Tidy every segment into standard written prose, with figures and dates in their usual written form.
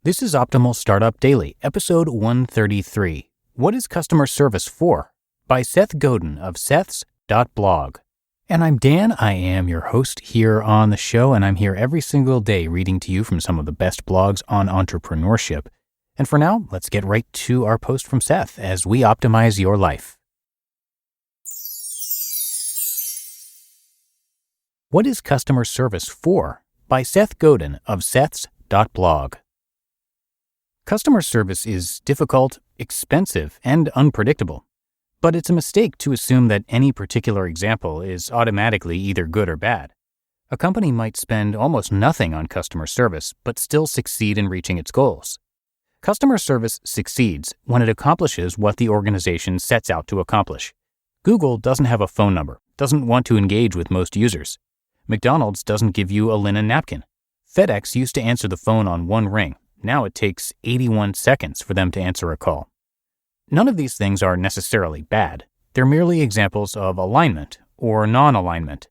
This is Optimal Startup Daily, episode 133. What is Customer Service For? By Seth Godin of seths.blog. And I'm Dan. I am your host here on the show, and I'm here every single day reading to you from some of the best blogs on entrepreneurship. And for now, let's get right to our post from Seth as we optimize your life. What is Customer Service For? By Seth Godin of seths.blog. Customer service is difficult, expensive, and unpredictable. But it's a mistake to assume that any particular example is automatically either good or bad. A company might spend almost nothing on customer service, but still succeed in reaching its goals. Customer service succeeds when it accomplishes what the organization sets out to accomplish. Google doesn't have a phone number, doesn't want to engage with most users. McDonald's doesn't give you a linen napkin. FedEx used to answer the phone on one ring. Now it takes 81 seconds for them to answer a call. None of these things are necessarily bad. They're merely examples of alignment or non-alignment.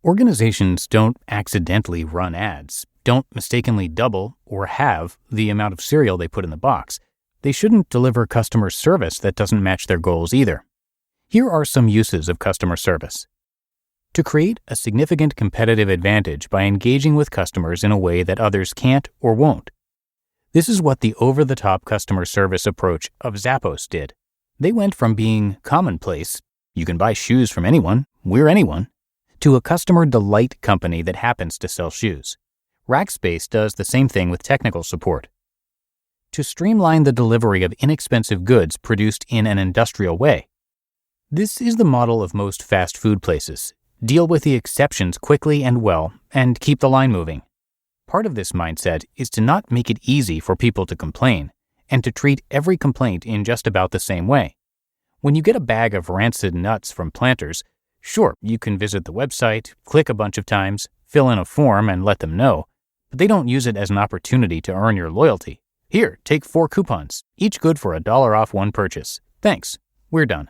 Organizations don't accidentally run ads, don't mistakenly double or halve the amount of cereal they put in the box. They shouldn't deliver customer service that doesn't match their goals either. Here are some uses of customer service. To create a significant competitive advantage by engaging with customers in a way that others can't or won't. This is what the over-the-top customer service approach of Zappos did. They went from being commonplace, you can buy shoes from anyone, we're anyone, to a customer delight company that happens to sell shoes. Rackspace does the same thing with technical support. To streamline the delivery of inexpensive goods produced in an industrial way. This is the model of most fast food places. Deal with the exceptions quickly and well, and keep the line moving. Part of this mindset is to not make it easy for people to complain, and to treat every complaint in just about the same way. When you get a bag of rancid nuts from Planters, sure, you can visit the website, click a bunch of times, fill in a form and let them know, but they don't use it as an opportunity to earn your loyalty. Here, take 4 coupons, each good for $1 off one purchase. Thanks, we're done.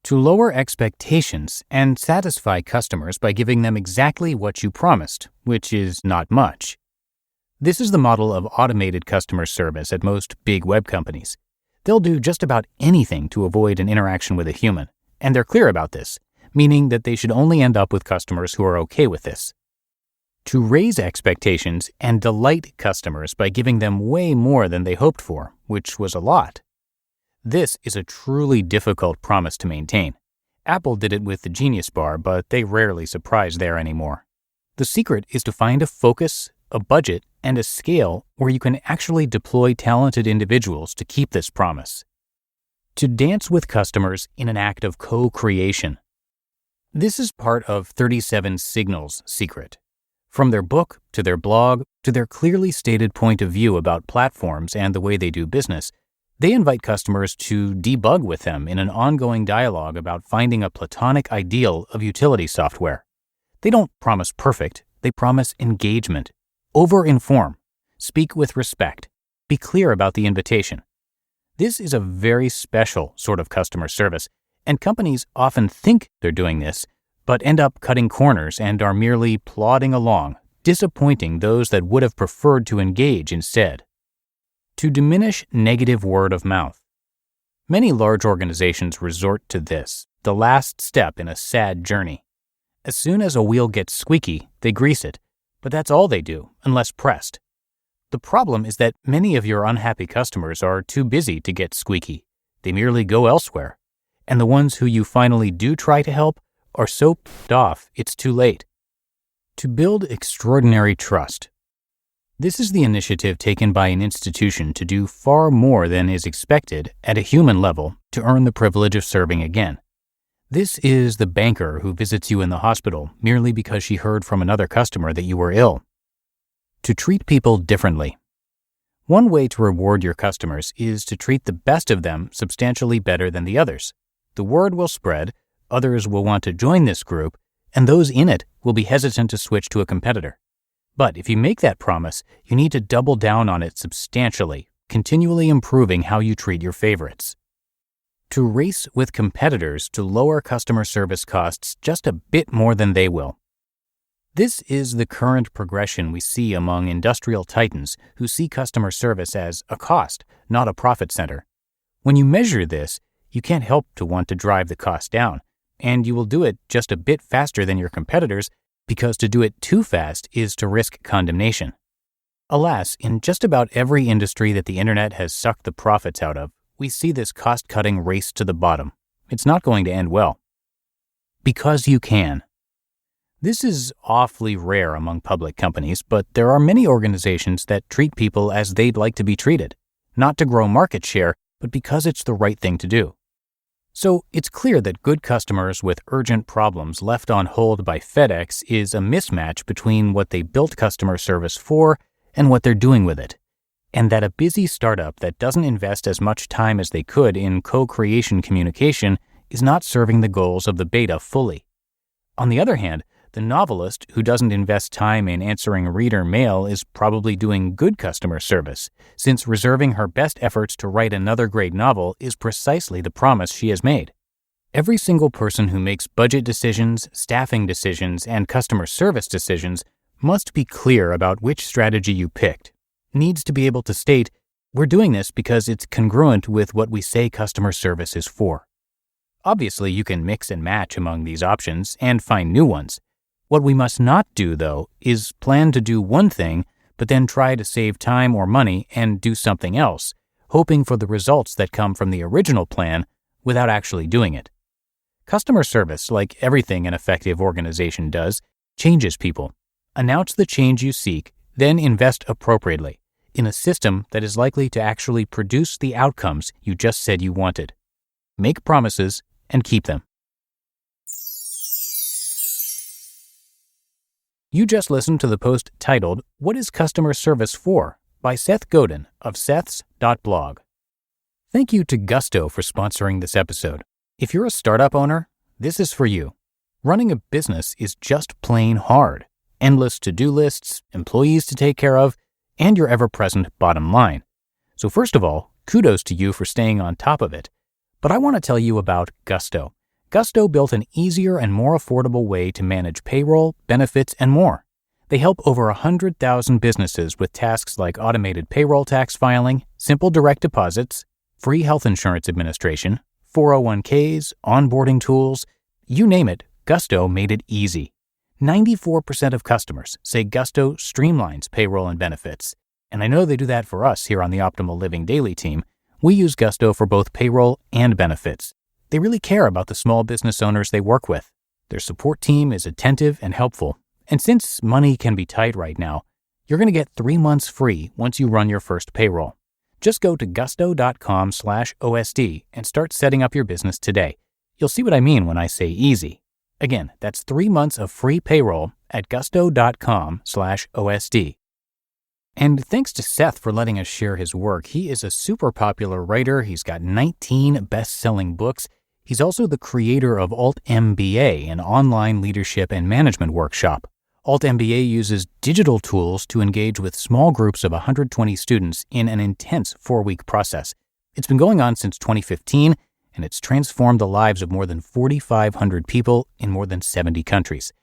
To lower expectations and satisfy customers by giving them exactly what you promised, which is not much. This is the model of automated customer service at most big web companies. They'll do just about anything to avoid an interaction with a human, and they're clear about this, meaning that they should only end up with customers who are okay with this. To raise expectations and delight customers by giving them way more than they hoped for, which was a lot. This is a truly difficult promise to maintain. Apple did it with the Genius Bar, but they rarely surprise there anymore. The secret is to find a focus, a budget, and a scale where you can actually deploy talented individuals to keep this promise. To dance with customers in an act of co-creation. This is part of 37 Signals' secret. From their book, to their blog, to their clearly stated point of view about platforms and the way they do business, they invite customers to debug with them in an ongoing dialogue about finding a platonic ideal of utility software. They don't promise perfect, they promise engagement. Over-inform. Speak with respect. Be clear about the invitation. This is a very special sort of customer service, and companies often think they're doing this, but end up cutting corners and are merely plodding along, disappointing those that would have preferred to engage instead. To diminish negative word of mouth. Many large organizations resort to this, the last step in a sad journey. As soon as a wheel gets squeaky, they grease it, but that's all they do, unless pressed. The problem is that many of your unhappy customers are too busy to get squeaky. They merely go elsewhere. And the ones who you finally do try to help are so pissed off it's too late. To build extraordinary trust. This is the initiative taken by an institution to do far more than is expected at a human level to earn the privilege of serving again. This is the banker who visits you in the hospital merely because she heard from another customer that you were ill. To treat people differently. One way to reward your customers is to treat the best of them substantially better than the others. The word will spread, others will want to join this group, and those in it will be hesitant to switch to a competitor. But if you make that promise, you need to double down on it substantially, continually improving how you treat your favorites. To race with competitors to lower customer service costs just a bit more than they will. This is the current progression we see among industrial titans who see customer service as a cost, not a profit center. When you measure this, you can't help to want to drive the cost down, and you will do it just a bit faster than your competitors because to do it too fast is to risk condemnation. Alas, in just about every industry that the internet has sucked the profits out of, we see this cost-cutting race to the bottom. It's not going to end well. Because you can. This is awfully rare among public companies, but there are many organizations that treat people as they'd like to be treated, not to grow market share, but because it's the right thing to do. So it's clear that good customers with urgent problems left on hold by FedEx is a mismatch between what they built customer service for and what they're doing with it, and that a busy startup that doesn't invest as much time as they could in co-creation communication is not serving the goals of the beta fully. On the other hand, the novelist who doesn't invest time in answering reader mail is probably doing good customer service, since reserving her best efforts to write another great novel is precisely the promise she has made. Every single person who makes budget decisions, staffing decisions, and customer service decisions must be clear about which strategy you picked. Needs to be able to state, we're doing this because it's congruent with what we say customer service is for. Obviously, you can mix and match among these options and find new ones. What we must not do, though, is plan to do one thing, but then try to save time or money and do something else, hoping for the results that come from the original plan without actually doing it. Customer service, like everything an effective organization does, changes people. Announce the change you seek, then invest appropriately in a system that is likely to actually produce the outcomes you just said you wanted. Make promises and keep them. You just listened to the post titled, "What is Customer Service For?" by Seth Godin of Seths.blog. Thank you to Gusto for sponsoring this episode. If you're a startup owner, this is for you. Running a business is just plain hard. Endless to-do lists, employees to take care of, and your ever-present bottom line. So first of all, kudos to you for staying on top of it. But I want to tell you about Gusto. Gusto built an easier and more affordable way to manage payroll, benefits, and more. They help over 100,000 businesses with tasks like automated payroll tax filing, simple direct deposits, free health insurance administration, 401ks, onboarding tools, you name it, Gusto made it easy. 94% of customers say Gusto streamlines payroll and benefits. And I know they do that for us here on the Optimal Living Daily team. We use Gusto for both payroll and benefits. They really care about the small business owners they work with. Their support team is attentive and helpful. And since money can be tight right now, you're going to get 3 months free once you run your first payroll. Just go to gusto.com/OSD and start setting up your business today. You'll see what I mean when I say easy. Again, that's 3 months of free payroll at gusto.com/OSD. And thanks to Seth for letting us share his work. He is a super popular writer. He's got 19 best-selling books. He's also the creator of Alt MBA, an online leadership and management workshop. Alt MBA uses digital tools to engage with small groups of 120 students in an intense 4-week process. It's been going on since 2015, and it's transformed the lives of more than 4,500 people in more than 70 countries.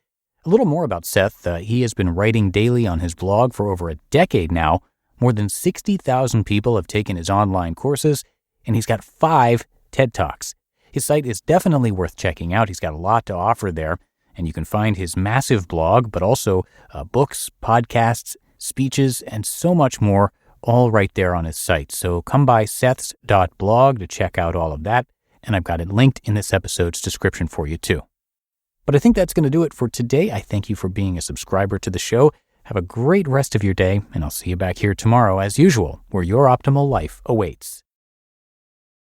A little more about Seth. He has been writing daily on his blog for over a decade now. More than 60,000 people have taken his online courses, and he's got 5 TED Talks. His site is definitely worth checking out. He's got a lot to offer there, and you can find his massive blog, but also books, podcasts, speeches, and so much more, all right there on his site. So come by Seths.blog to check out all of that, and I've got it linked in this episode's description for you too. But I think that's going to do it for today. I thank you for being a subscriber to the show. Have a great rest of your day, and I'll see you back here tomorrow as usual, where your optimal life awaits.